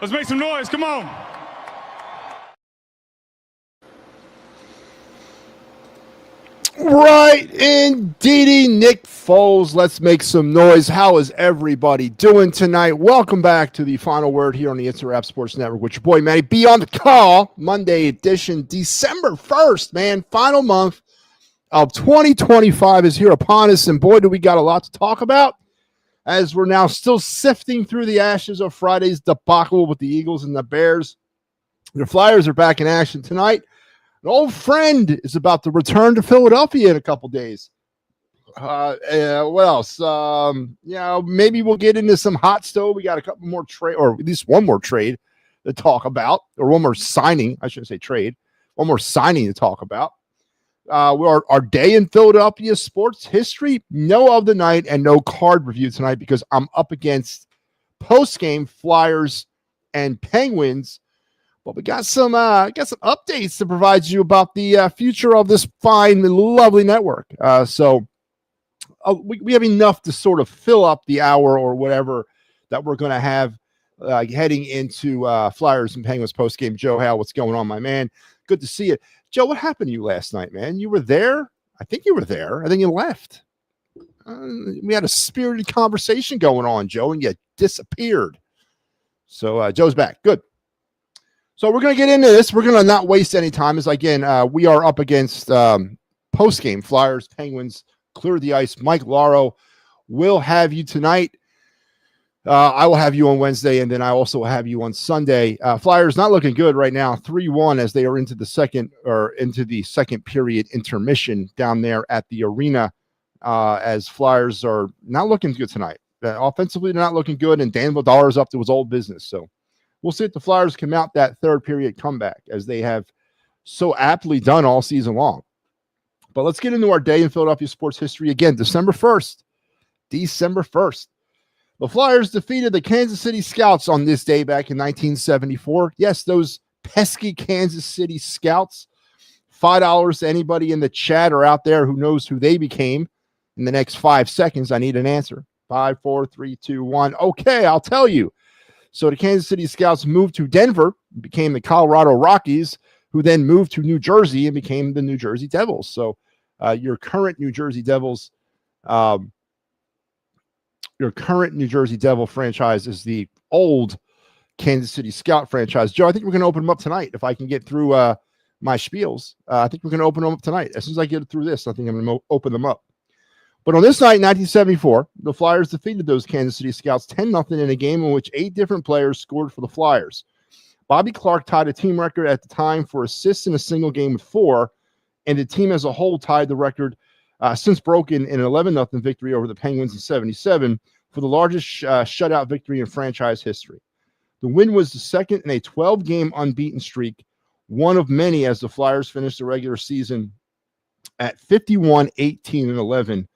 Let's make some noise. Come on. Right, indeedy, Nick Foles. Let's make some noise. How is everybody doing tonight? Welcome back to the final word here on the It's a Wrap Sports Network with your boy, Matty. Be on the call. Monday edition, December 1st, man. Final month of 2025 is here upon us, and boy, do we got a lot to talk about as we're now still sifting through the ashes of Friday's debacle with the Eagles and the Bears. The Flyers are back in action tonight. An old friend is about to return to Philadelphia in a couple days. What else? Maybe we'll get into some hot stove. We got a couple more trade, or at least one more trade to talk about, or one more signing. I shouldn't say trade. One more signing to talk about. Our day in Philadelphia sports history, no of the night and no card review tonight because I'm up against post-game Flyers and Penguins. But we got some updates to provide you about the future of this fine and lovely network. So we have enough to sort of fill up the hour or whatever that we're going to have heading into Flyers and Penguins postgame. Joe Howe, what's going on, my man? Good to see you. Joe, what happened to you last night, man? You were there? I think you were there. And then you left. We had a spirited conversation going on, Joe, and you disappeared. So Joe's back. Good. So we're going to get into this. We're going to not waste any time. As again, we are up against post-game Flyers, Penguins, clear the ice. Mike Lauro will have you tonight. I will have you on Wednesday, and then I also will have you on Sunday. Flyers not looking good right now, 3-1 as they are into the second period intermission down there at the arena. As Flyers are not looking good tonight. Offensively, they're not looking good, and Dan Vladar is up to his old business. So we'll see if the Flyers can mount that third period comeback as they have so aptly done all season long. But let's get into our day in Philadelphia sports history again. December 1st. The Flyers defeated the Kansas City Scouts on this day back in 1974. Yes, those pesky Kansas City Scouts. $5 to anybody in the chat or out there who knows who they became. In the next 5 seconds, I need an answer. 5, 4, 3, 2, 1. Okay, I'll tell you. So the Kansas City Scouts moved to Denver, became the Colorado Rockies, who then moved to New Jersey and became the New Jersey Devils. So your current New Jersey Devil franchise is the old Kansas City Scout franchise. Joe, I think we're going to open them up tonight. If I can get through my spiels, I think we're going to open them up tonight. As soon as I get through this, I think I'm going to open them up. But on this night in 1974, the Flyers defeated those Kansas City Scouts 10-0 in a game in which 8 different players scored for the Flyers. Bobby Clark tied a team record at the time for assists in a single game with 4, and the team as a whole tied the record since broken in an 11-0 victory over the Penguins in 77 for the largest shutout victory in franchise history. The win was the second in a 12-game unbeaten streak, one of many as the Flyers finished the regular season at 51-18-11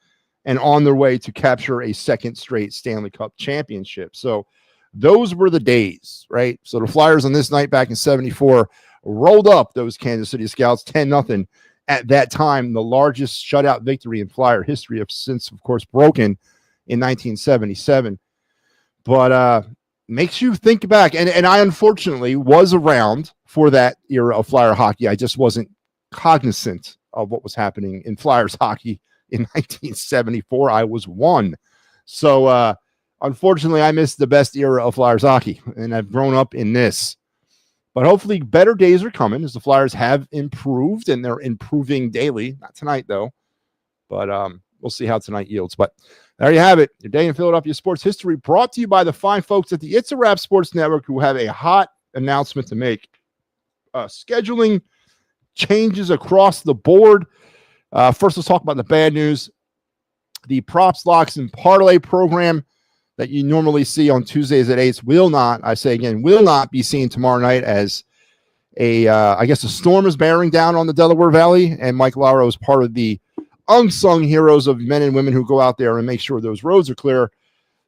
and on their way to capture a second straight Stanley Cup championship. So those were the days, right? So the Flyers on this night back in 74 rolled up those Kansas City Scouts 10-0. At that time, the largest shutout victory in Flyer history since, of course, broken in 1977. But makes you think back. And I, unfortunately, was around for that era of Flyer hockey. I just wasn't cognizant of what was happening in Flyers hockey in 1974. I was 1. So, unfortunately, I missed the best era of Flyers hockey, and I've grown up in this. But hopefully better days are coming as the Flyers have improved, and they're improving daily. Not tonight, though. But we'll see how tonight yields. But there you have it. Your day in Philadelphia sports history brought to you by the fine folks at the It's a Wrap Sports Network who have a hot announcement to make. Scheduling changes across the board. First, let's talk about the bad news. The props, locks, and parlay program that you normally see on Tuesdays at 8 will not be seen tomorrow night as a storm is bearing down on the Delaware Valley, and Mike Lauro is part of the unsung heroes of men and women who go out there and make sure those roads are clear.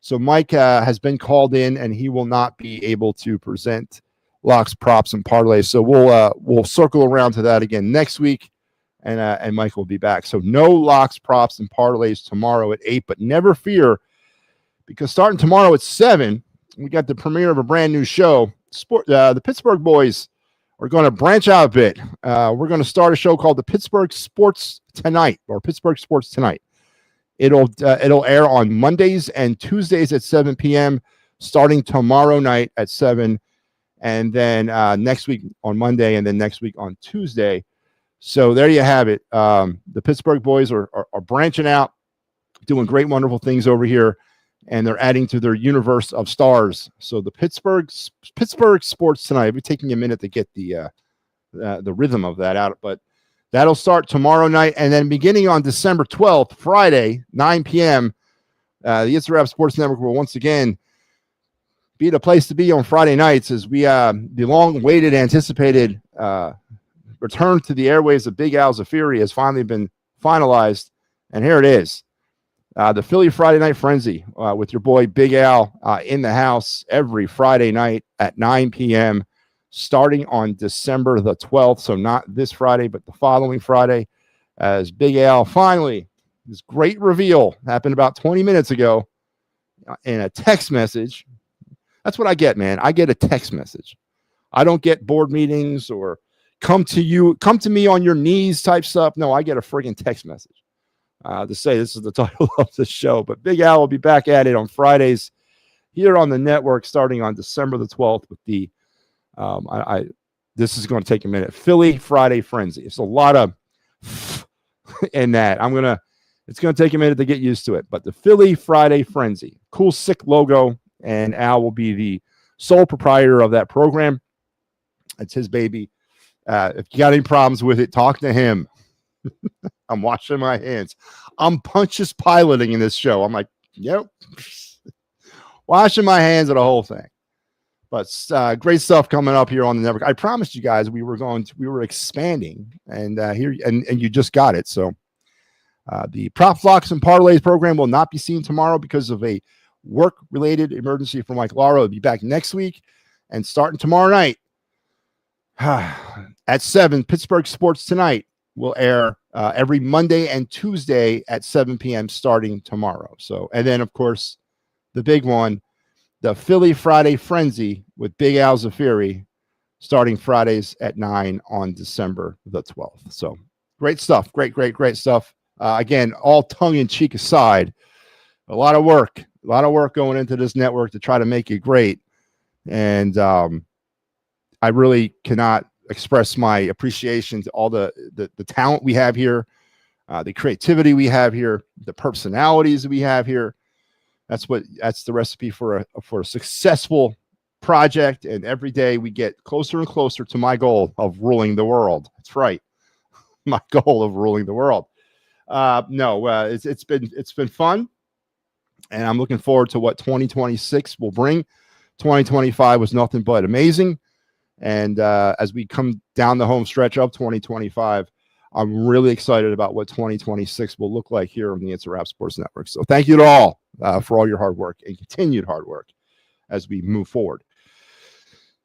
So Mike has been called in, and he will not be able to present locks, props, and parlays. So we'll circle around to that again next week. And Mike will be back. So no locks, props, and parlays tomorrow at 8, but never fear, because starting tomorrow at 7, we got the premiere of a brand new show the Pittsburgh boys are going to branch out a bit. We're going to start a show called the Pittsburgh Sports Tonight, or Pittsburgh Sports Tonight. It'll air on Mondays and Tuesdays at 7 p.m., starting tomorrow night at 7, and then next week on Monday, and then next week on Tuesday. So there you have it. The Pittsburgh boys are branching out, doing great, wonderful things over here, and they're adding to their universe of stars. So the Pittsburgh Sports Tonight. I'll be taking a minute to get the rhythm of that out, but that'll start tomorrow night, and then beginning on December 12th, Friday, 9 p.m., the It's a Wrap Sports Network will once again be the place to be on Friday nights as we the long-awaited, anticipated return to the airwaves of Big Al Zafiri has finally been finalized, and here it is. The Philly Friday Night Frenzy with your boy Big Al in the house every Friday night at 9 p.m., starting on December the 12th. So not this Friday, but the following Friday, as Big Al finally, this great reveal happened about 20 minutes ago in a text message. That's what I get, man. I get a text message. I don't get board meetings or come to me on your knees type stuff. No, I get a friggin' text message to say this is the title of the show. But Big Al will be back at it on Fridays here on the network starting on December the 12th with the this is going to take a minute. Philly Friday Frenzy. It's a lot of in that. It's going to take a minute to get used to it. But the Philly Friday Frenzy, cool, sick logo, and Al will be the sole proprietor of that program. It's his baby. If you got any problems with it, talk to him. I'm washing my hands. I'm Pontius piloting in this show. I'm like, yep, washing my hands of the whole thing. But great stuff coming up here on the network. I promised you guys we were expanding, and here and you just got it. So the Prop Flocks and Parlays program will not be seen tomorrow because of a work-related emergency for Mike Lara. Will be back next week, and starting tomorrow night at 7, Pittsburgh Sports Tonight will air every Monday and Tuesday at 7 p.m. starting tomorrow. So, and then of course the big one, the Philly Friday Frenzy with Big Al Zafiri, starting Fridays at 9 on December the 12th. So great stuff. Great stuff. Again, all tongue in cheek aside, a lot of work going into this network to try to make it great. And I really cannot express my appreciation to all the talent we have here, the creativity we have here, the personalities we have here. That's the recipe for a successful project. And every day we get closer and closer to my goal of ruling the world. That's right. My goal of ruling the world. It's been fun. And I'm looking forward to what 2026 will bring. 2025 was nothing but amazing. And as we come down the home stretch of 2025, I'm really excited about what 2026 will look like here on the It's a Wrap Sports Network. So thank you to all for all your hard work and continued hard work as we move forward.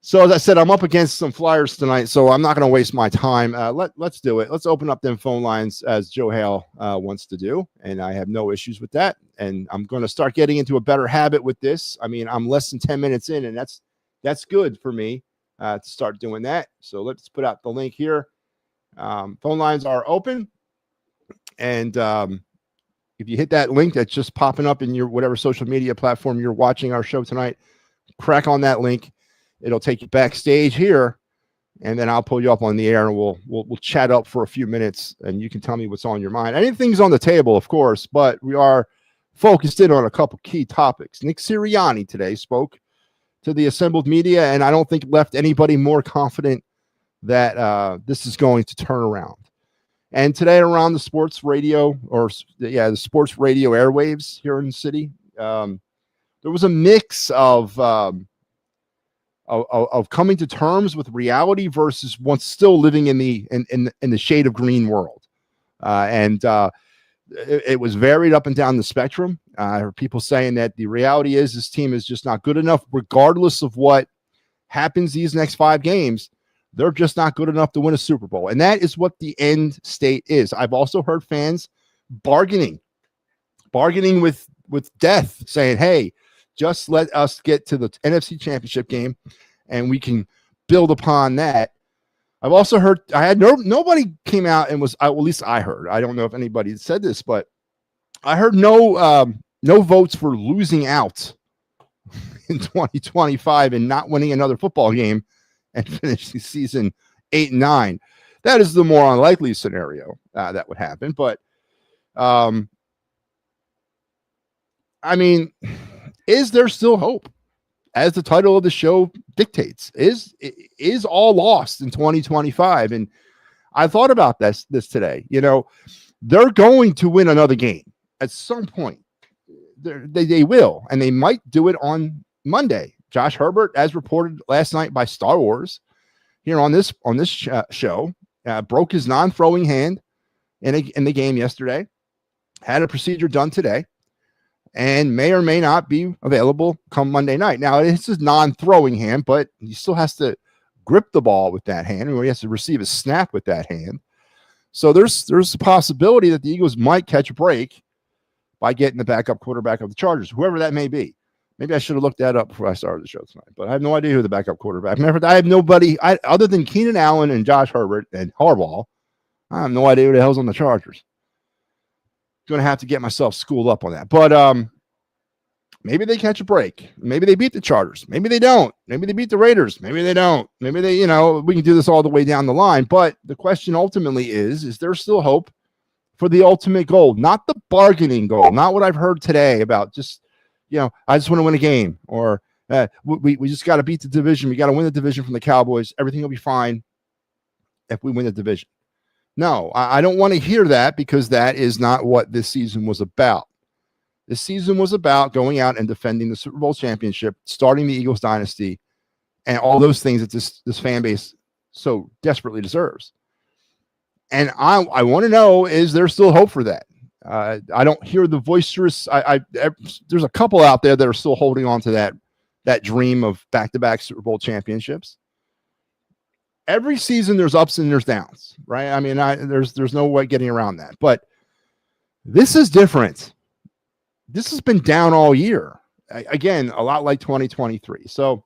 So as I said, I'm up against some flyers tonight, so I'm not going to waste my time. Let's do it. Let's open up them phone lines as Joe Hale wants to do, and I have no issues with that. And I'm going to start getting into a better habit with this. I mean, I'm less than 10 minutes in, and that's good for me to start doing that. So let's put out the link here. Phone lines are open, and if you hit that link that's just popping up in your whatever social media platform you're watching our show tonight, crack on that link. It'll take you backstage here, and then I'll pull you up on the air, and we'll chat up for a few minutes, and you can tell me what's on your mind. Anything's on the table, of course, but we are focused in on a couple key topics. Nick Sirianni today spoke to the assembled media, and I don't think left anybody more confident that this is going to turn around. And today around the sports radio, the sports radio airwaves here in the city, there was a mix of coming to terms with reality versus once still living in the shade of green world. It was varied up and down the spectrum. I heard people saying that the reality is this team is just not good enough, regardless of what happens these next 5 games. They're just not good enough to win a Super Bowl. And that is what the end state is. I've also heard fans bargaining with death, saying, hey, just let us get to the NFC Championship game, and we can build upon that. I've also heard, nobody came out and was, well, at least I heard, I don't know if anybody said this, but I heard no votes for losing out in 2025 and not winning another football game and finish the season 8-9. That is the more unlikely scenario that would happen. But I mean, is there still hope? As the title of the show dictates, is all lost in 2025? And I thought about this today. You know, they're going to win another game at some point. They will, and they might do it on Monday. Josh Herbert, as reported last night by Star Wars, here on this show, broke his non-throwing hand in the game yesterday. Had a procedure done today, and may or may not be available come Monday night. Now, it's his non-throwing hand, but he still has to grip the ball with that hand, or he has to receive a snap with that hand. So there's a possibility that the Eagles might catch a break by getting the backup quarterback of the Chargers, whoever that may be. Maybe I should have looked that up before I started the show tonight, but I have no idea who the backup quarterback. I have nobody other than Keenan Allen and Josh Herbert and Harbaugh. I have no idea who the hell's on the Chargers. Going to have to get myself schooled up on that. But maybe they catch a break. Maybe they beat the Chargers. Maybe they don't. Maybe they beat the Raiders. Maybe they don't. Maybe they, we can do this all the way down the line. But the question ultimately is there still hope for the ultimate goal? Not the bargaining goal, not what I've heard today about just, I just want to win a game, or we just got to beat the division. We got to win the division from the Cowboys. Everything will be fine if we win the division. No, I don't want to hear that, because that is not what this season was about. This season was about going out and defending the Super Bowl championship, starting the Eagles dynasty, and all those things that this fan base so desperately deserves. And I want to know, is there still hope for that? I don't hear the boisterous. There's a couple out there that are still holding on to that dream of back-to-back Super Bowl championships. Every season there's ups and there's downs, right? I mean, there's no way getting around that. But this is different. This has been down all year. Again, a lot like 2023. So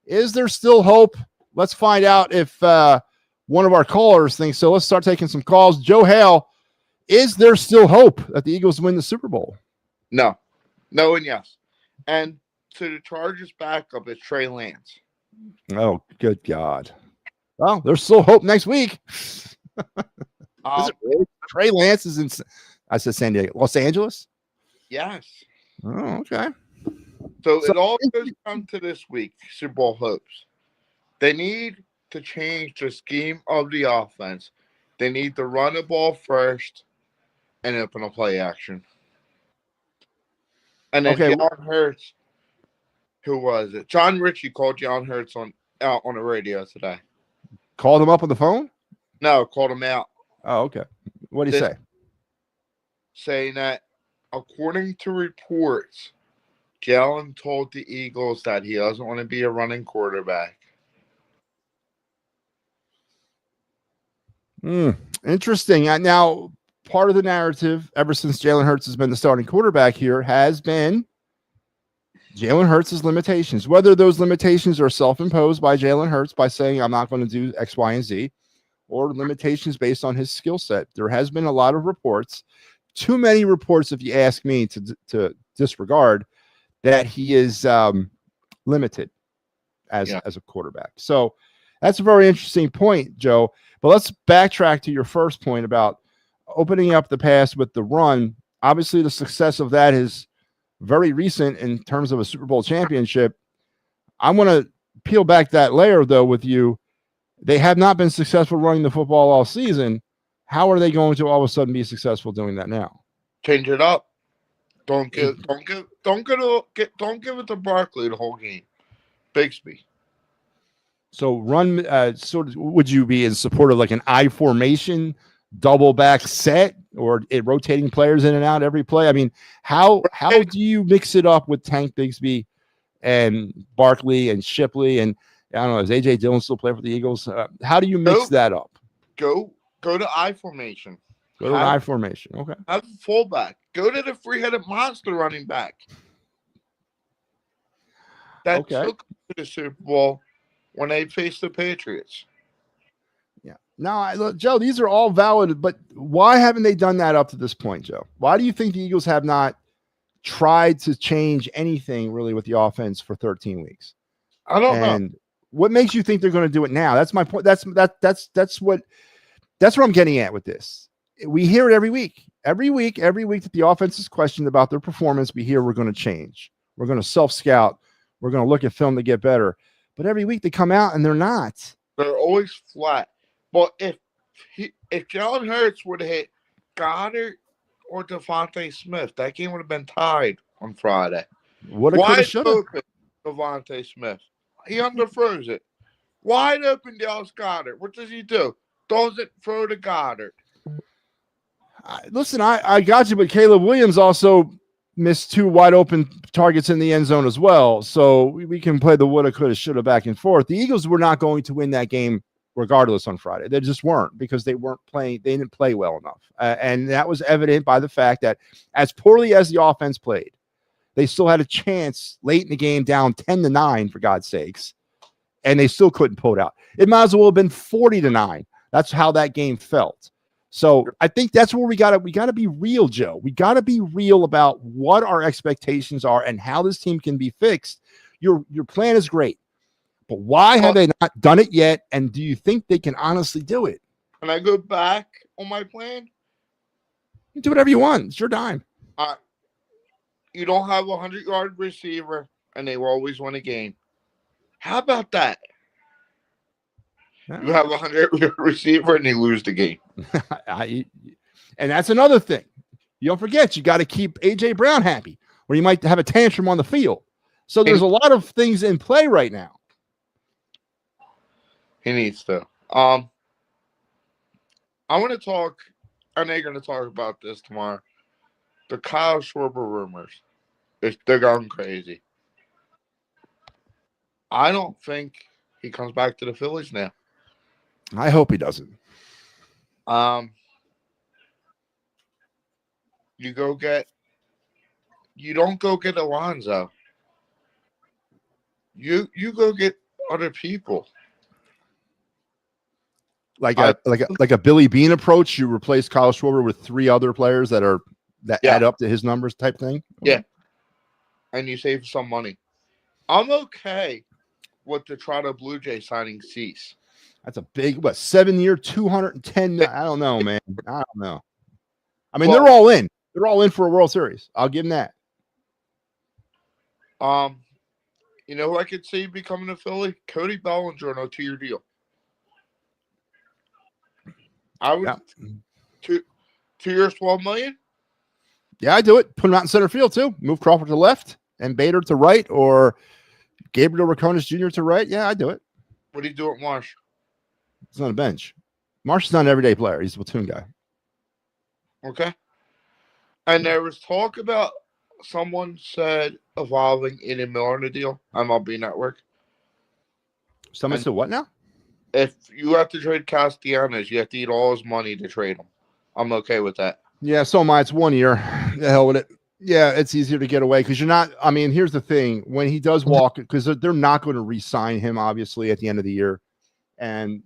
is there still hope? Let's find out if one of our callers thinks so. Let's start taking some calls. Joe Hale, is there still hope that the Eagles win the Super Bowl? No, and yes. And to the Chargers backup is Trey Lance. Oh, good God. Well, there's still hope next week. Is it really? Trey Lance is in, I said San Diego, Los Angeles? Yes. Oh, okay. So it all goes down to this week, Super Bowl hopes. They need to change the scheme of the offense. They need to run the ball first and open a play action. And then Jalen Hurts, who was it? John Ritchie called Jalen Hurts on the radio today. Called him up on the phone? No, called him out. Oh, okay. What did he say? Saying that, according to reports, Jalen told the Eagles that he doesn't want to be a running quarterback. Interesting. Now, part of the narrative ever since Jalen Hurts has been the starting quarterback here has been Jalen Hurts' limitations. Whether those limitations are self-imposed by Jalen Hurts by saying, I'm not going to do X, Y, and Z, or limitations based on his skill set. There has been a lot of reports, too many reports, if you ask me, to disregard that he is limited as a quarterback. So that's a very interesting point, Joe. But let's backtrack to your first point about opening up the pass with the run. Obviously, the success of that is very recent in terms of a Super Bowl championship. I want to peel back that layer, though, with you. They have not been successful running the football all season. How are they going to all of a sudden be successful doing that now? Change it up. Don't give it to Barkley the whole game. Bigsby. So run sort of. Would you be in support of like an I formation, double back set, or rotating players in and out every play? I mean, how do you mix it up with Tank Bigsby and Barkley and Shipley and I don't know, is AJ Dillon still play for the Eagles? How do you mix that up? Go to I formation. Go to I formation. Okay. Have a fullback. Go to the three-headed monster running back. That took to the Super Bowl when they face the Patriots. Yeah. Now, look, Joe, these are all valid, but why haven't they done that up to this point, Joe? Why do you think the Eagles have not tried to change anything really with the offense for 13 weeks? I don't know. And what makes you think they're going to do it now? That's my point. That's what I'm getting at with this. We hear it every week. Every week that the offense is questioned about their performance, we hear we're going to change. We're going to self-scout. We're going to look at film to get better. But every week they come out and they're not. They're always flat. But if Jalen Hurts would have hit Goddard or Devontae Smith, that game would have been tied on Friday. Wide open, Devontae Smith. He underthrows it. Wide open, Dallas Goddard. What does he do? Doesn't throw to Goddard. Listen, I got you, but Caleb Williams also missed 2 wide open targets in the end zone as well. So we can play the woulda, coulda, shoulda back and forth. The Eagles were not going to win that game regardless on Friday. They just weren't, because they weren't playing. They didn't play well enough. And that was evident by the fact that as poorly as the offense played, they still had a chance late in the game, down 10-9, for God's sakes. And they still couldn't pull it out. It might as well have been 40-9. That's how that game felt. So I think that's where we gotta be real, Joe. We gotta be real about what our expectations are and how this team can be fixed. Your plan is great, but why have they not done it yet? And do you think they can honestly do it? Can I go back on my plan? You do whatever you want. It's your dime. You don't have a 100-yard receiver, and they will always win a game. How about that? You have a 100-yard receiver, and they lose the game. And that's another thing. You don't forget, you got to keep A.J. Brown happy, or you might have a tantrum on the field. So there's a lot of things in play right now. He needs to. I want to talk, and they're going to talk about this tomorrow. The Kyle Schwarber rumors. They're going crazy. I don't think he comes back to the Phillies now. I hope he doesn't. You don't go get Alonzo. You go get other people. Like a Billy Bean approach. You replace Kyle Schwarber with 3 other players that add up to his numbers type thing. Yeah. And you save some money. I'm okay with the Toronto Blue Jays signing Cease. That's a big 7-year, 210. I don't know, man. I don't know. I mean, they're all in. They're all in for a World Series. I'll give them that. You know who I could see becoming a Philly? Cody Bellinger on a 2-year deal. I would 2 years, $12 million. Yeah, I do it. Put him out in center field too. Move Crawford to left and Bader to right, or Gabriel Raconis Jr. to right. Yeah, I do it. What do you do at Marsh? He's on the bench. Marsh is not an everyday player. He's a platoon guy. Okay. And there was talk about someone said evolving Ian Miller in a deal. MLB Network. Someone said what now? If you have to trade Castellanos, you have to eat all his money to trade him. I'm okay with that. Yeah, so am I. It's 1 year. The hell with it. Yeah, it's easier to get away because you're not. I mean, here's the thing: when he does walk, because they're not going to re-sign him, obviously, at the end of the year, and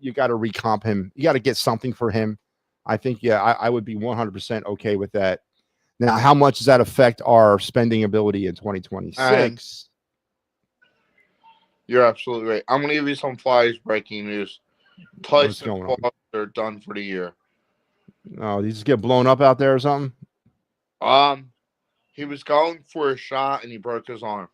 you got to recomp him. You got to get something for him. I think, yeah, I would be 100% okay with that. Now, how much does that affect our spending ability in 2026? You're absolutely right. I'm going to give you some Flyers breaking news. Tyson Foster done for the year. Oh, did he just get blown up out there or something? He was going for a shot and he broke his arm.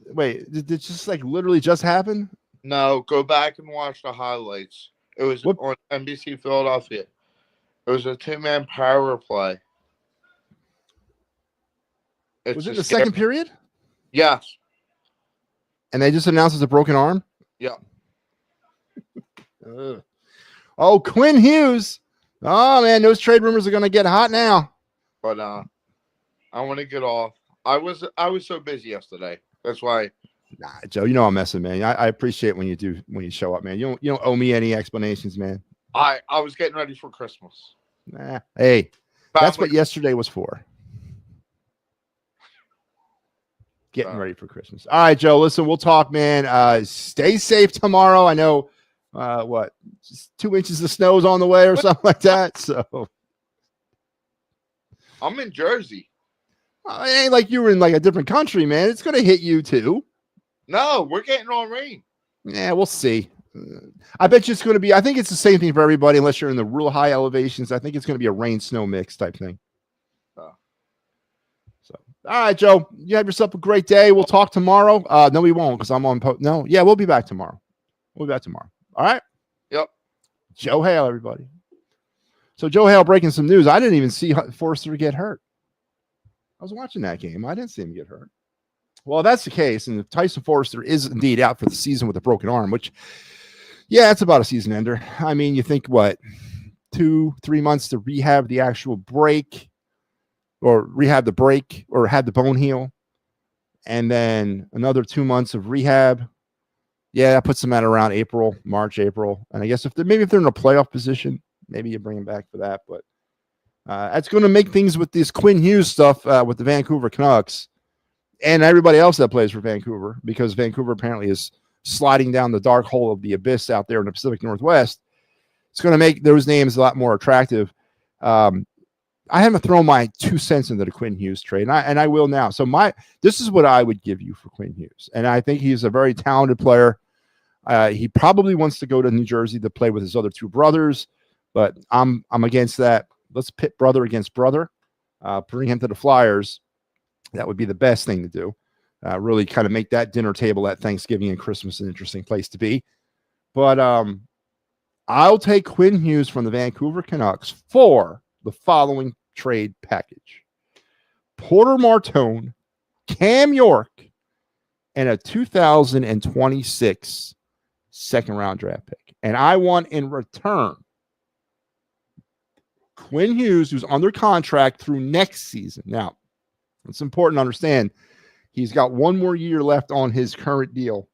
Wait, did it just literally just happen? No, go back and watch the highlights. It was on NBC Philadelphia. It was a 2-man power play. Was it the second period? Yes. And they just announced it's a broken arm? Yeah. Oh, Quinn Hughes. Oh, man, those trade rumors are going to get hot now. But I want to get off. I was so busy yesterday. That's why. Nah, Joe, you know I'm messing, man. I appreciate when you show up, man. You don't owe me any explanations, man. I was getting ready for Christmas. Nah, hey, that's what yesterday was for. Getting ready for Christmas. All right, Joe. Listen, we'll talk, man. Stay safe tomorrow. I know, just 2 inches of snow's on the way or something like that. So I'm in Jersey. it ain't like you were in like a different country, man. It's gonna hit you too. No, we're getting on rain. Yeah, we'll see. I bet you it's going to be. I think it's the same thing for everybody, unless you're in the real high elevations. I think it's going to be a rain snow mix type thing. Oh. So, all right, Joe. You have yourself a great day. We'll talk tomorrow. No, we won't because I'm on. No, yeah, we'll be back tomorrow. We'll be back tomorrow. All right. Yep. Joe Hale, everybody. So Joe Hale breaking some news. I didn't even see Forrester get hurt. I was watching that game. I didn't see him get hurt. Well, if that's the case, and if Tyson Forrester is indeed out for the season with a broken arm, which, yeah, it's about a season ender. I mean, you think what, 2-3 months to rehab the actual break, or rehab the break, or have the bone heal, and then another 2 months of rehab. Yeah, that puts them at around March, April. And I guess if they're in a playoff position, maybe you bring them back for that. But that's going to make things with this Quinn Hughes stuff with the Vancouver Canucks and everybody else that plays for Vancouver, because Vancouver apparently is sliding down the dark hole of the abyss out there in the Pacific Northwest. It's going to make those names a lot more attractive. I haven't thrown my 2 cents into the Quinn Hughes trade, and I will now. So this is what I would give you for Quinn Hughes, and I think he's a very talented player. He probably wants to go to New Jersey to play with his other 2 brothers, but I'm against that. Let's pit brother against brother. Bring him to the Flyers. That would be the best thing to do. Really kind of make that dinner table at Thanksgiving and Christmas an interesting place to be. But I'll take Quinn Hughes from the Vancouver Canucks for the following trade package: Porter Martone, Cam York, and a 2026 second-round draft pick. And I want in return Quinn Hughes, who's under contract through next season. Now, it's important to understand he's got 1 more year left on his current deal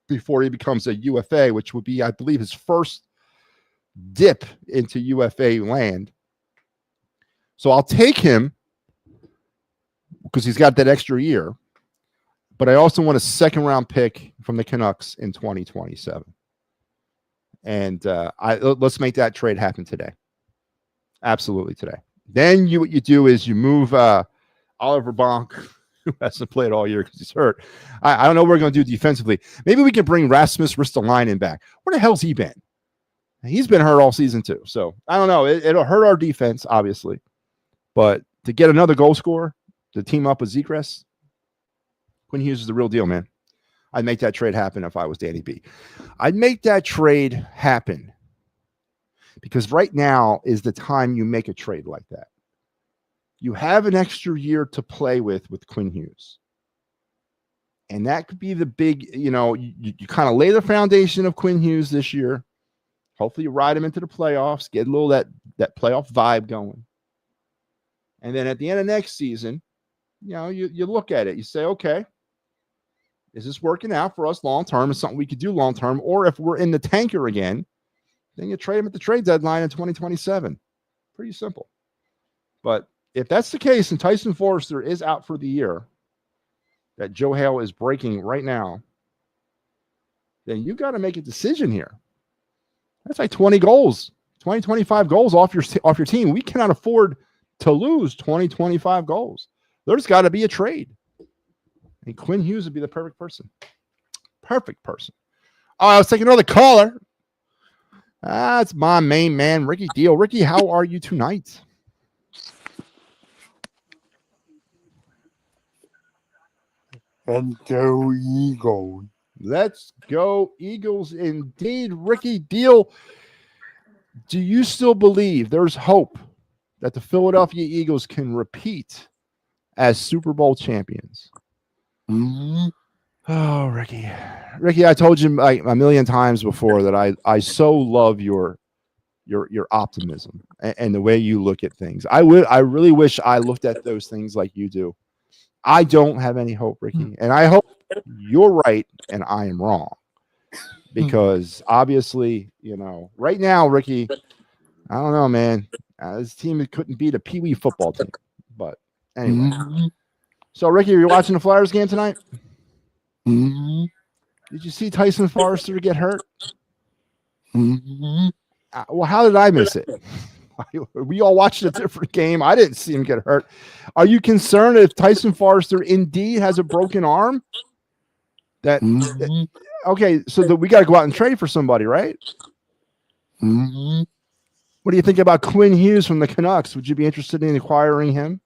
before he becomes a UFA, which would be, I believe, his first dip into UFA land. So I'll take him because he's got that extra year, but I also want a second-round pick from the Canucks in 2027. And let's make that trade happen today. Absolutely today. Then what you do is you move Oliver Bonk, who hasn't played all year because he's hurt. I don't know what we're going to do defensively. Maybe we can bring Rasmus Ristolainen back. Where the hell's he been? He's been hurt all season too. So I don't know. It'll hurt our defense, obviously. But to get another goal scorer to team up with Zegras, Quinn Hughes is the real deal, man. I'd make that trade happen if I was Danny B. I'd make that trade happen because right now is the time you make a trade like that. You have an extra year to play with Quinn Hughes. And that could be the big, you kind of lay the foundation of Quinn Hughes this year. Hopefully you ride him into the playoffs, get a little that playoff vibe going. And then at the end of next season, you look at it. You say, okay, is this working out for us long-term? Is something we could do long-term? Or if we're in the tanker again, then you trade him at the trade deadline in 2027. Pretty simple. But if that's the case and Tyson Forrester is out for the year, that Joe Hale is breaking right now, then you got to make a decision here. That's like 20 goals, 20, 25 goals off your team. We cannot afford to lose 20, 25 goals. There's got to be a trade. And Quinn Hughes would be the perfect person. Perfect person. Oh, I was taking another caller. That's my main man, Ricky Deal. Ricky, how are you tonight? And go Eagles. Let's go Eagles indeed. Ricky Deal, do you still believe there's hope that the Philadelphia Eagles can repeat as Super Bowl champions? Mm-hmm. Oh, Ricky, I told you like a million times before that I so love your optimism and the way you look at things. I really wish I looked at those things like you do. I don't have any hope, Ricky, and I hope you're right and I am wrong, because obviously, right now, Ricky, I don't know, man. This team couldn't beat a Pee Wee football team, but anyway. Mm-hmm. So, Ricky, are you watching the Flyers game tonight? Mm-hmm. Did you see Tyson Forrester get hurt? Mm-hmm. Well, how did I miss it? We all watched a different game. I didn't see him get hurt. Are you concerned if Tyson Forrester indeed has a broken arm? Mm-hmm. Okay, so we got to go out and trade for somebody, right? Mm-hmm. What do you think about Quinn Hughes from the Canucks? Would you be interested in acquiring him?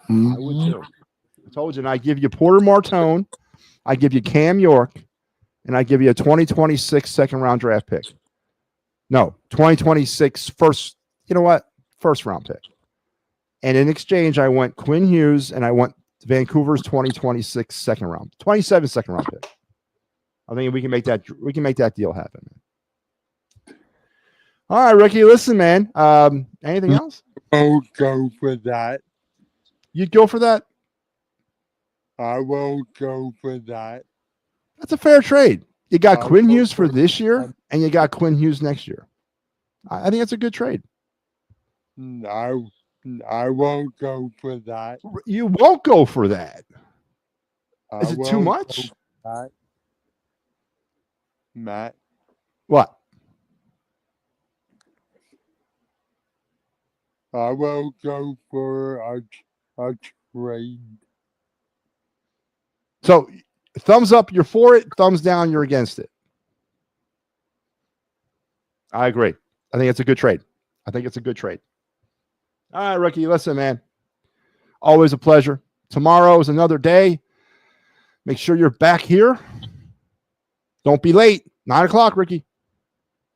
Mm-hmm. I would too. I told you, and I give you Porter Martone, I give you Cam York, and I give you a 2026 second-round draft pick. No, 2026 first. You know what? First round pick. And in exchange, I want Quinn Hughes and I want Vancouver's 2026 27 second round pick. I think we can make that deal happen. All right, Ricky. Listen, man. Anything else? I'll go for that. You'd go for that? I will go for that. That's a fair trade. You got I'll Quinn go Hughes for for this year, and you got Quinn Hughes next year. I think that's a good trade. I won't go for that. You won't go for that. I Is it too won't much? go for that. Matt, What? I will go for a trade. So, thumbs up, you're for it. Thumbs down, you're against it. I agree. I think it's a good trade. All right, Ricky, listen, man. Always a pleasure. Tomorrow is another day. Make sure you're back here. Don't be late. 9 o'clock, Ricky.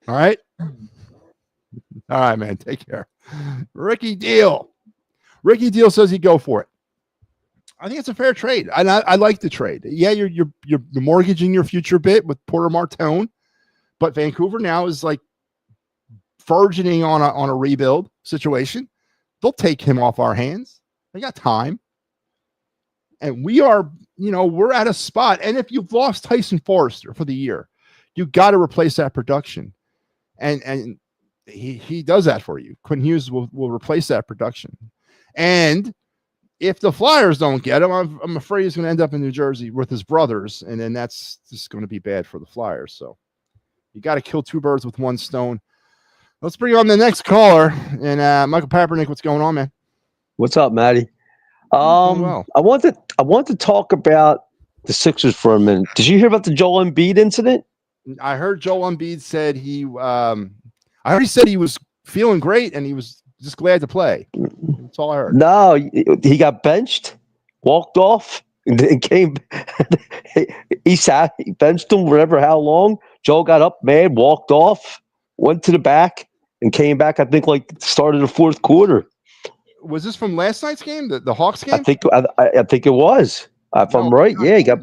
All right? All right, man. Take care. Ricky Deal. Ricky Deal says he'd go for it. I think it's a fair trade. I like the trade. Yeah, you're mortgaging your future bit with Porter Martone, but Vancouver now is like verging on a rebuild situation. They'll take him off our hands. They got time. And we are, we're at a spot. And if you've lost Tyson Forrester for the year, you got to replace that production. And he does that for you. Quinn Hughes will replace that production. And if the Flyers don't get him, I'm afraid he's going to end up in New Jersey with his brothers. And then that's just going to be bad for the Flyers. So you got to kill two birds with one stone. Let's bring on the next caller. And Michael Papernick, what's going on, man? What's up, Matty? Well. I want to talk about the Sixers for a minute. Did you hear about the Joel Embiid incident? I heard Joel Embiid said I heard he said he was feeling great and he was just glad to play. That's all I heard. No, he got benched, walked off, and then came. He benched him whatever, how long. Joel got up, mad, walked off, went to the back, and came back. I think like started the fourth quarter. Was this from last night's game, the Hawks game? I think it was. If I'm right, yeah, he got.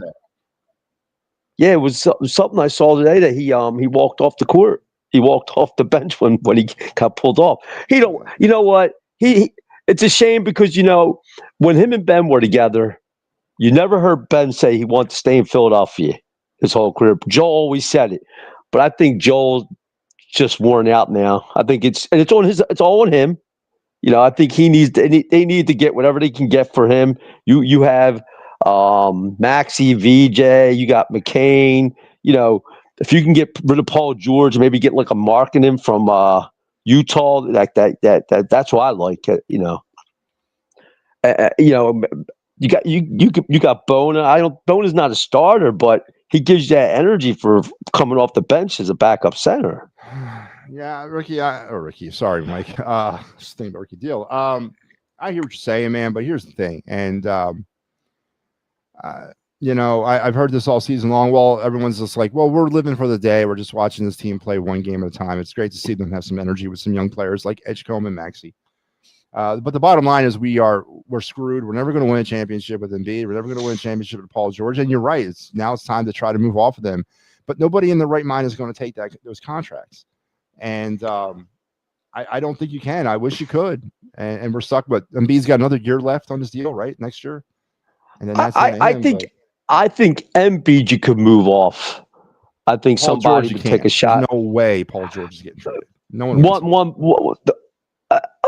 Yeah, it was something I saw today that he walked off the court. He walked off the bench when he got pulled off. You know what? It's a shame because when him and Ben were together, you never heard Ben say he wanted to stay in Philadelphia his whole career. Joel always said it, but I think Joel's just worn out now. I think it's all on him. I think they need to get whatever they can get for him. You have Maxey, VJ, you got McCain. If you can get rid of Paul George, maybe get like a marketing from Utah, like that's what I like. You got Bona. Bona's not a starter, but he gives you that energy for coming off the bench as a backup center. Yeah, Ricky. Sorry, Mike. Just thinking about Ricky Deal. I hear what you're saying, man, but here's the thing. And, I've heard this all season long. Well, everyone's just like, well, we're living for the day. We're just watching this team play one game at a time. It's great to see them have some energy with some young players like Edgecombe and Maxey. But the bottom line is we're screwed. We're never going to win a championship with Embiid. We're never going to win a championship with Paul George. And you're right. It's time to try to move off of them. But nobody in the right mind is going to take those contracts. And I don't think you can. I wish you could. And we're stuck. But Embiid's got another year left on his deal, right? Next year. And then that's I think Embiid you could move off. I think Paul somebody George, would take a shot. No way Paul George is getting traded. No one.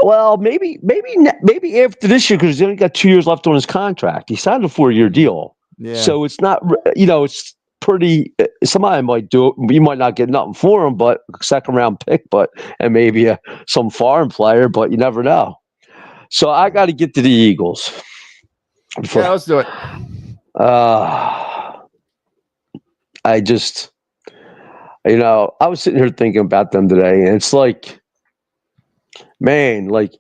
Well, maybe after this year, because he's only got 2 years left on his contract. He signed a 4-year deal, Yeah. so it's not. It's pretty. Somebody might do it. You might not get nothing for him, but second round pick, and maybe some foreign player, but you never know. So I got to get to the Eagles. Yeah, let's do it. I just, I was sitting here thinking about them today, and it's like, man, like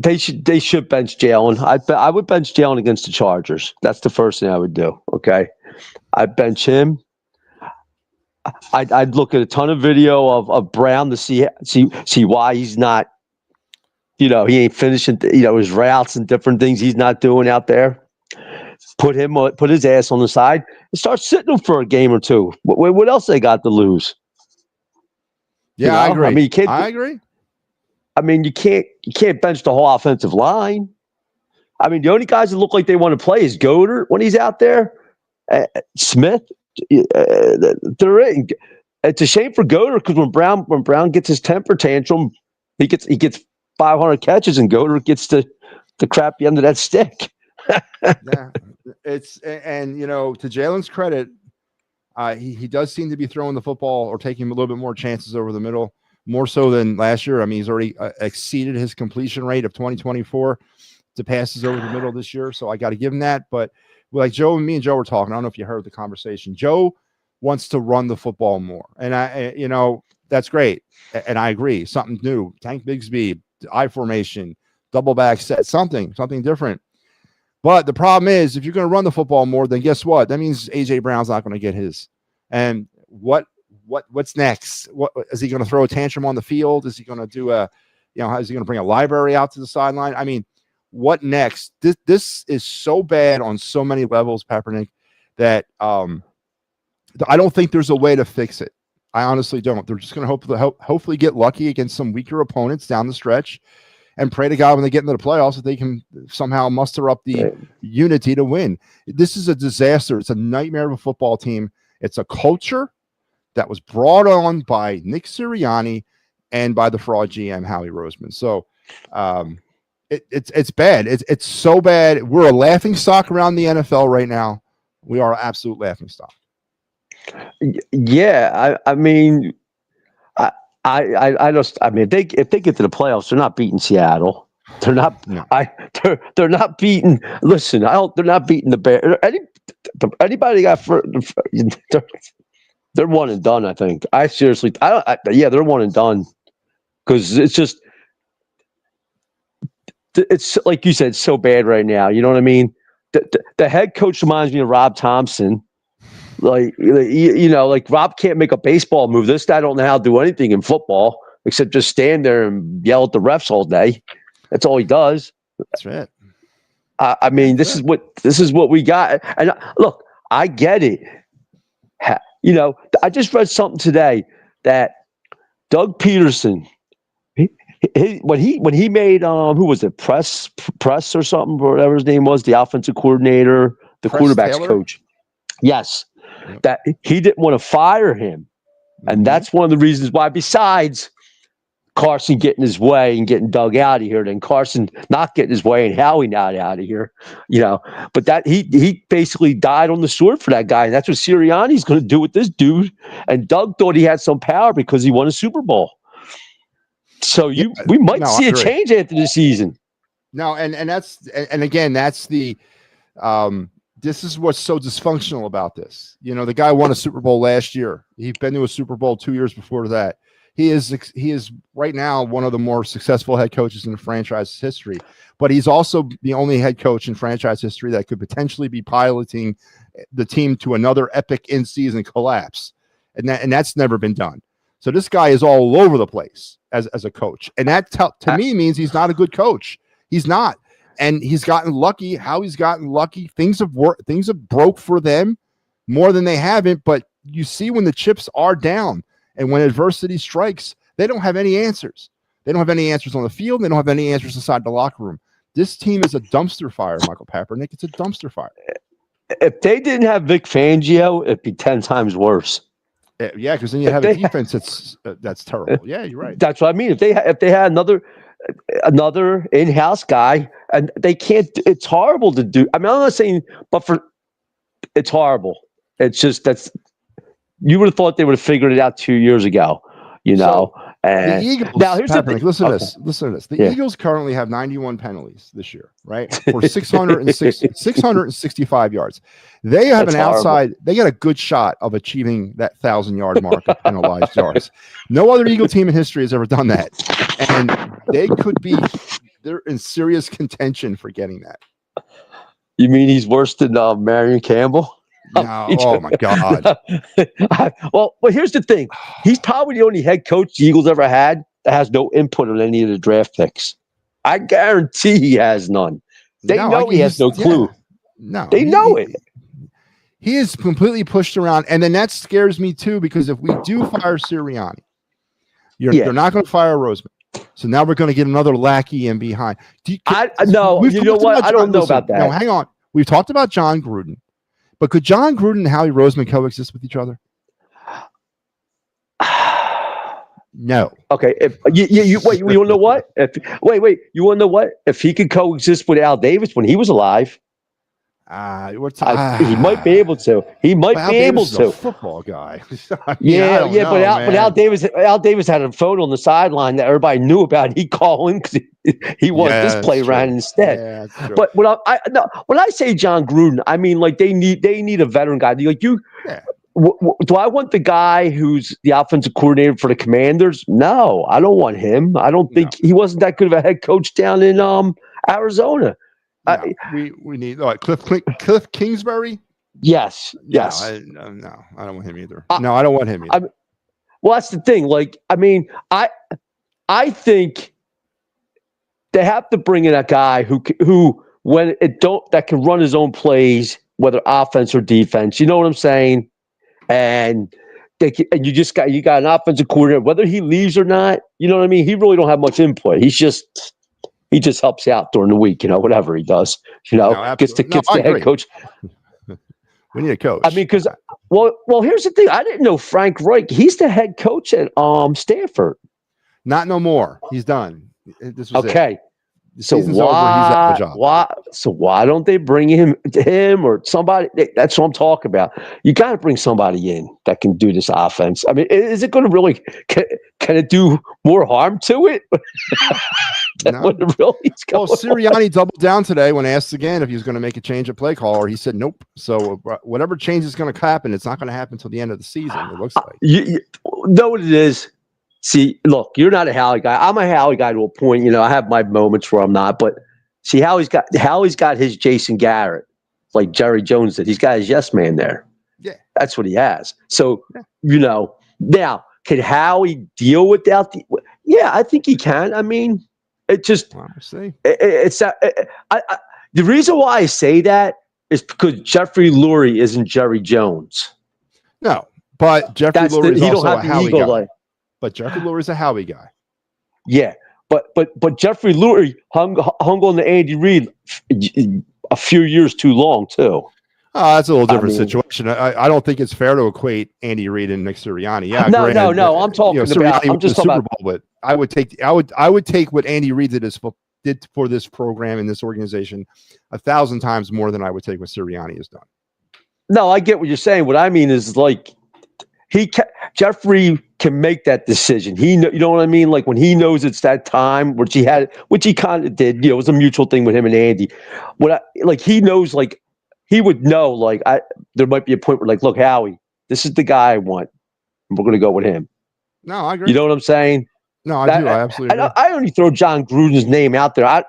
they should bench Jalen. I would bench Jalen against the Chargers. That's the first thing I would do. Okay, I'd bench him. I'd look at a ton of video of Brown to see why he's not. He ain't finishing. His routes and different things he's not doing out there. Put his ass on the side and start sitting him for a game or two. What else they got to lose? Yeah, I agree. I mean, I agree. I mean, you can't bench the whole offensive line. I mean, the only guys that look like they want to play is Goddard when he's out there. Smith, they're in. It's a shame for Goddard because when Brown gets his temper tantrum, he gets 500 catches and Goddard gets the crappy end of that stick. Yeah, it's and to Jalen's credit, he does seem to be throwing the football or taking a little bit more chances over the middle, more so than last year. I mean, he's already exceeded his completion rate of 2024 to passes over the middle this year, so I got to give him that. But like me and Joe were talking, I don't know if you heard the conversation. Joe wants to run the football more, and that's great, and I agree. Something new, Tank Bigsby, I formation, double back set, something different. But the problem is, if you're going to run the football more, then guess what? That means AJ Brown's not going to get his. And what's next? What is he going to throw a tantrum on the field? Is he going to do is he going to bring a library out to the sideline? I mean, what next? This is so bad on so many levels, Peppernick, that I don't think there's a way to fix it. I honestly don't. They're just going to hopefully get lucky against some weaker opponents down the stretch. And pray to God when they get into the playoffs that they can somehow muster up the unity to win. This is a disaster. It's a nightmare of a football team. It's a culture that was brought on by Nick Sirianni and by the fraud GM Howie Roseman. So it's bad. It's so bad. We're a laughing stock around the NFL right now. We are an absolute laughing stock. Yeah, I mean. If they get to the playoffs, they're not beating Seattle. They're not. No. They're not beating. Listen, they're not beating the Bears. Anybody got? They're one and done. I think. They're one and done because it's just. It's like you said, it's so bad right now. You know what I mean? The head coach reminds me of Rob Thompson. Like Rob can't make a baseball move. This guy don't know how to do anything in football except just stand there and yell at the refs all day. That's all he does. That's right. I mean, this is what we got. And look, I get it. I just read something today that Doug Peterson, when he made who was it, press or something, or whatever his name was, the offensive coordinator, the quarterback's coach. Yes. Yep. That he didn't want to fire him. And that's one of the reasons why, besides Carson getting his way and getting Doug out of here, then Carson not getting his way and Howie not out of here, but that he basically died on the sword for that guy. And that's what Sirianni's going to do with this dude. And Doug thought he had some power because he won a Super Bowl. So we might see a change after the season. No, and again, that's the this is what's so dysfunctional about this. The guy won a Super Bowl last year. He's been to a Super Bowl 2 years before that. He is right now one of the more successful head coaches in the franchise history, but he's also the only head coach in franchise history that could potentially be piloting the team to another epic in-season collapse. And that's never been done. So this guy is all over the place as a coach. And that to me means he's not a good coach. He's not. And he's gotten lucky. How he's gotten lucky, things have broke for them more than they haven't. But you see when the chips are down and when adversity strikes, they don't have any answers. They don't have any answers on the field. They don't have any answers inside the locker room. This team is a dumpster fire, Michael Peppernick. It's a dumpster fire. If they didn't have Vic Fangio, it'd be 10 times worse. Yeah, because then you have a defense that's terrible. Yeah, you're right. That's what I mean. If they had another in-house guy, and they can't. It's horrible to do. I mean, I'm not saying, but it's horrible. It's just you would have thought they would have figured it out 2 years ago. You know. The Eagles. Now here's the thing. Listen to this. Listen to this. The Eagles currently have 91 penalties this year, right? For 665 yards. They have That's an outside. horrible. They got a good shot of achieving that 1,000-yard mark of penalized yards. No other Eagle team in history has ever done that, and they're in serious contention for getting that. You mean he's worse than Marion Campbell? No, oh my God. Well, here's the thing. He's probably the only head coach the Eagles ever had that has no input on any of the draft picks. I guarantee he has none. They know he has no clue. Yeah. No, they know it. He is completely pushed around, and then that scares me too, because if we do fire Sirianni, they're not going to fire Roseman. So now we're going to get another lackey in behind. No, you know what? I don't know about that. No, hang on. We've talked about John Gruden. But could John Gruden and Howie Roseman coexist with each other? No. Okay. If you want to know what? Wait. You want to know what? If he could coexist with Al Davis when he was alive, he might be able to. He might be able to. A football guy. But Al Davis had a photo on the sideline that everybody knew about. He called him because he wanted this play ran instead. Yeah, but when I say John Gruden, I mean like they need a veteran guy. Like you. Yeah. Do I want the guy who's the offensive coordinator for the Commanders? No, I don't want him. I don't think he wasn't that good of a head coach down in Arizona. No, we need Cliff Kingsbury. Yes. No, I don't want him either. No, I don't want him either. Well, that's the thing. Like, I mean, I think they have to bring in a guy who that can run his own plays, whether offense or defense. You know what I'm saying? And you got an offensive coordinator, whether he leaves or not. You know what I mean? He really don't have much input. He just helps out during the week, whatever he does, gets the head coach. We need a coach. I mean, because here's the thing. I didn't know Frank Reich. He's the head coach at Stanford. Not no more. He's done. This was okay. It. The season's over. He's out of the job. Why don't they bring him or somebody? That's what I'm talking about. You got to bring somebody in that can do this offense. I mean, is it going to really? Can it do more harm to it? No. Sirianni doubled down today when asked again if he was going to make a change at play caller. He said nope. So whatever change is going to happen, it's not going to happen until the end of the season. It looks like. You know what it is. See, look, you're not a Howie guy. I'm a Howie guy to a point. I have my moments where I'm not. But see, Howie's got his Jason Garrett, like Jerry Jones did. He's got his yes man there. Yeah, that's what he has. So now can Howie deal with that? Yeah, I think he can. I mean, it just the reason why I say that is because Jeffrey Lurie isn't Jerry Jones. No, but Jeffrey Lurie is also a Howie guy. But Jeffrey Lurie is a Howie guy. Yeah, but Jeffrey Lurie hung on the Andy Reid a few years too long too. That's a little different situation. I don't think it's fair to equate Andy Reid and Nick Sirianni. Yeah, no. I'm talking about. I'm just talking about. But I would take what Andy Reid did for this program and this organization 1,000 times more than I would take what Sirianni has done. No, I get what you're saying. What I mean is like Jeffrey can make that decision. You know what I mean? Like when he knows it's that time, which he kind of did. It was a mutual thing with him and Andy. He knows, like he would know, like there might be a point where, like, look, Howie, this is the guy I want, and we're going to go with him. No, I agree. You know what I'm saying? No, I do. I absolutely agree. I only throw John Gruden's name out there.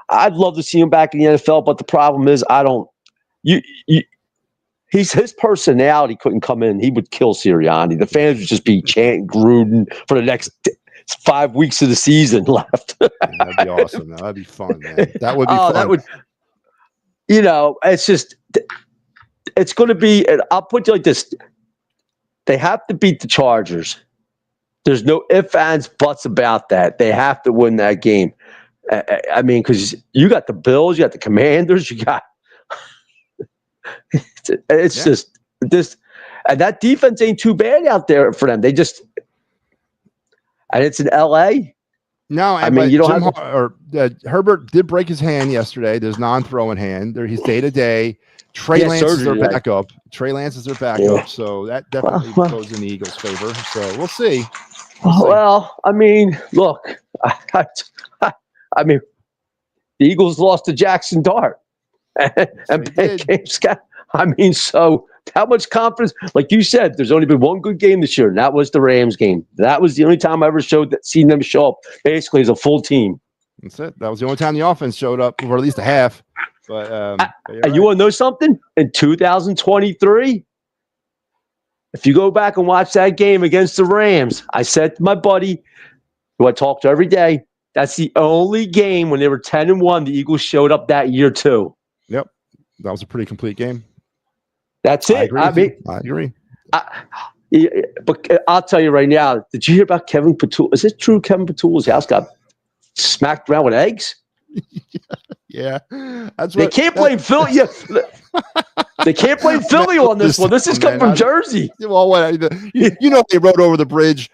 I'd love to see him back in the NFL, but the problem is I don't. His personality couldn't come in. He would kill Sirianni. The fans would just be chanting Gruden for the next 5 weeks of the season left. That'd be awesome. That'd be fun, man. That would be fun. That would. It's just. It's going to be. I'll put you like this. They have to beat the Chargers. There's no ifs, ands, buts about that. They have to win that game. I mean, because you got the Bills, you got the Commanders, you got. It's just this. And that defense ain't too bad out there for them. And it's in L.A. No, I mean, you don't Herbert did break his hand yesterday. There's non-throwing hand. He's day-to-day. Trey Lance is their backup. So that definitely goes in the Eagles' favor. So we'll see. Well, I mean, look, I mean, the Eagles lost to Jackson Dart. And James Scott. I mean, so how much confidence? Like you said, there's only been one good game this year, and that was the Rams game. That was the only time I ever seen them show up basically as a full team. That's it. That was the only time the offense showed up for at least a half. But you want to know something? In 2023, if you go back and watch that game against the Rams, I said to my buddy, who I talk to every day, that's the only game when they were 10-1 the Eagles showed up that year too. Yep, that was a pretty complete game. That's it. I agree. But I'll tell you right now, did you hear about Kevin Patul? Is it true Kevin Patul's house got smacked around with eggs? Yeah. They can't blame Philly. Yeah. They can't blame Philly on this one. This is coming from Jersey. Well, they rode over the bridge.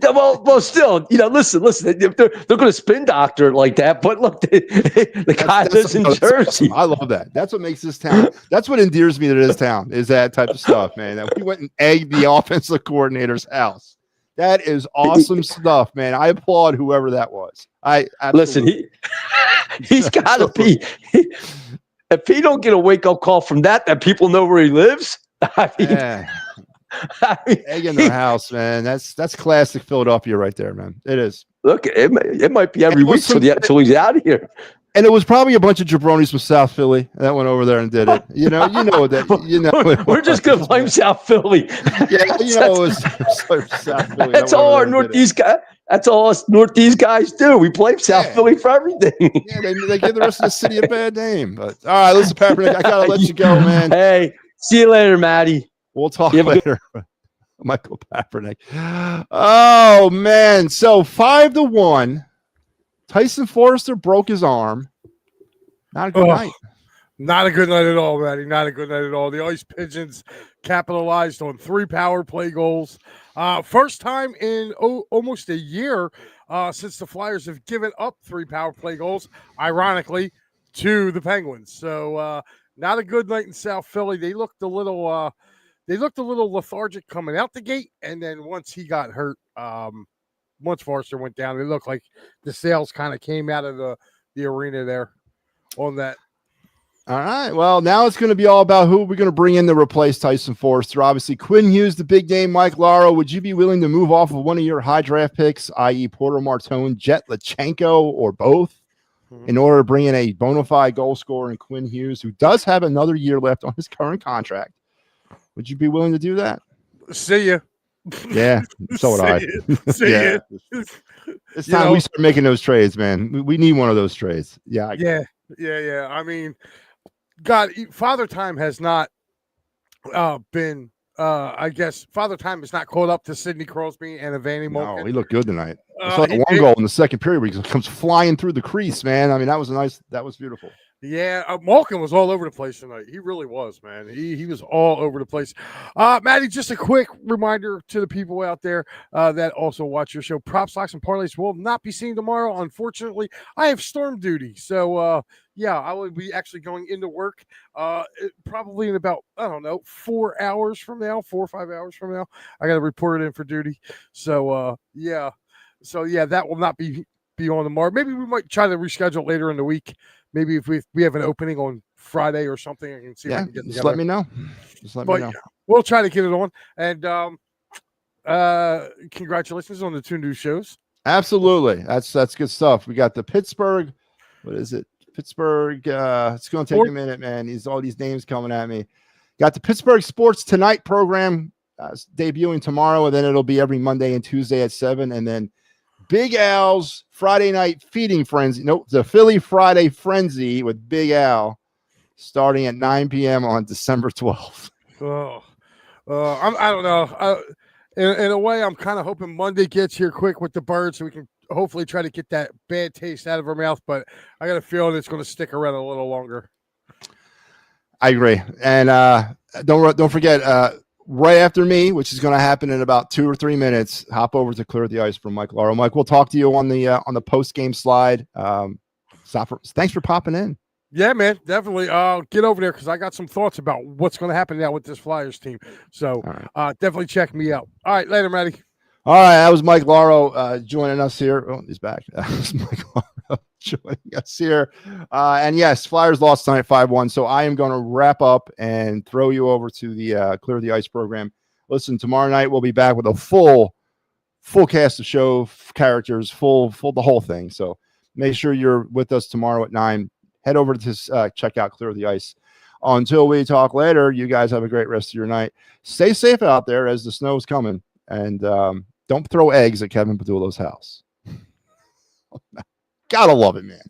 Well, still, listen. They're going to spin doctor it like that. But look, the guy lives in Jersey. Awesome. I love that. That's what makes this town. That's what endears me to this town is that type of stuff, man. That we went and egged the offensive coordinator's house. That is awesome stuff, man. I applaud whoever that was. Listen. He's got to be. If he don't get a wake up call from that people know where he lives. Egg in their house, man. That's classic Philadelphia right there, man. It is. Look, it might be every week till he's out of here. And it was probably a bunch of jabronis from South Philly that went over there and did it. You know that. We're just gonna blame South Philly. Yeah, it was South Philly. That's all our Northeast guys. That's all us Northeast guys do. We blame South Philly for everything. Yeah, they give the rest of the city a bad name. But all right, listen, Papernick, I gotta let you go, man. Hey, see you later, Matty. We'll talk later. Michael Papernick. Oh man, so 5-1. Tyson Forrester broke his arm. Not a good night. Not a good night at all, Matty. Not a good night at all. The Ice Pigeons capitalized on 3 power play goals. First time in almost a year since the Flyers have given up 3 power play goals, ironically, to the Penguins. So not a good night in South Philly. They looked a little lethargic coming out the gate, and then once he got hurt, once Forrester went down, it looked like the sails kind of came out of the arena there on that. All right. Well, now it's going to be all about who we're going to bring in to replace Tyson Forrester. Obviously, Quinn Hughes, the big name. Mike Laro, would you be willing to move off of one of your high draft picks, i.e. Porter Martone, Jet Lachenko, or both, in order to bring in a bona fide goal scorer in Quinn Hughes, who does have another year left on his current contract? Would you be willing to do that? See ya. Yeah, so would I. See ya. It's time we start making those trades, man. We need one of those trades. Yeah. I mean, God, Father Time has not been. I guess Father Time has not caught up to Sidney Crosby and Evander Malkin. No, he looked good tonight. I saw one goal in the second period where he comes flying through the crease, man. I mean, that was beautiful. Yeah, Malkin was all over the place tonight. He really was, man. He was all over the place. Matty, just a quick reminder to the people out there that also watch your show. Props, Locks, and Parlays will not be seen tomorrow. Unfortunately, I have storm duty. So, I will be actually going into work probably in about, 4 hours from now, 4 or 5 hours from now. I got to report it in for duty. So, that will not be on tomorrow. Maybe we might try to reschedule later in the week. Maybe if we have an opening on Friday or something, I can see if I can get together. Just let me know. We'll try to get it on. And congratulations on the 2 new shows. Absolutely. That's good stuff. We got the Pittsburgh. What is it? Pittsburgh. It's going to take a minute, man. All these names coming at me. Got the Pittsburgh Sports Tonight program debuting tomorrow, and then it'll be every Monday and Tuesday at 7, and then Big Al's Friday Night Feeding Frenzy. Nope, the Philly Friday Frenzy with Big Al starting at 9 p.m. on December 12th. I don't know. In a way, I'm kind of hoping Monday gets here quick with the Birds so we can hopefully try to get that bad taste out of our mouth, but I got a feeling it's going to stick around a little longer. I agree. And don't forget, right after me, which is going to happen in about 2 or 3 minutes, hop over to Clear the Ice from Mike Lauro. Mike, we'll talk to you on the post game slide. Thanks for popping in. Yeah, man, definitely. Get over there because I got some thoughts about what's going to happen now with this Flyers team. So definitely check me out. All right, later, Matty. All right, that was Mike Lauro joining us here. Oh, he's back. That was Mike Lauro joining us here. And yes, Flyers lost tonight 5-1. So I am going to wrap up and throw you over to the Clear the Ice program. Listen, tomorrow night we'll be back with a full cast of show characters, full the whole thing. So make sure you're with us tomorrow at 9. Head over to check out Clear the Ice. Until we talk later, you guys have a great rest of your night. Stay safe out there as the snow's coming. And don't throw eggs at Kevin Padulo's house. Gotta love it, man.